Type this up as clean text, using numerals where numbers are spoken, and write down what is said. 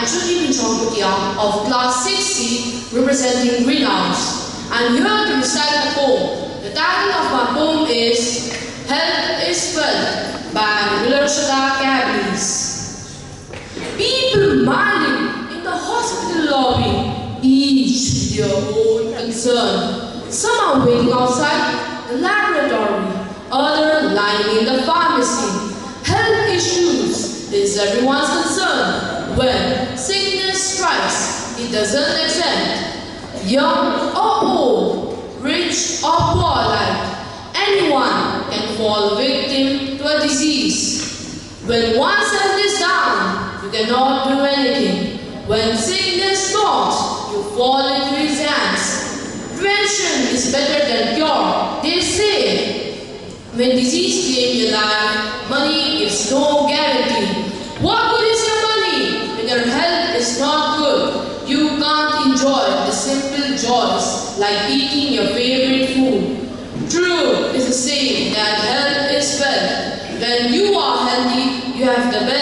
am Chuni Bhutia of class 6C representing Greenhouse. I am here to recite a poem. The title of my poem is Health is Wealth by XAVIER'S. People mining in the hospital lobby, each with their own concern. Some are waiting outside the laboratory, others lying in the pharmacy. Health issues is everyone's concern. When sickness strikes, it doesn't exempt young or old, rich or poor alike. Anyone can fall victim to a disease. When one's health is down, you cannot do anything. When sickness stalks, you fall into his hands. Prevention is better than cure, they say. When disease claims your life, money is no guarantee. What good is your money when your health is not good? You can't enjoy the simple joys like eating your favorite food. True is the saying that health is wealth. When you are healthy, you have the best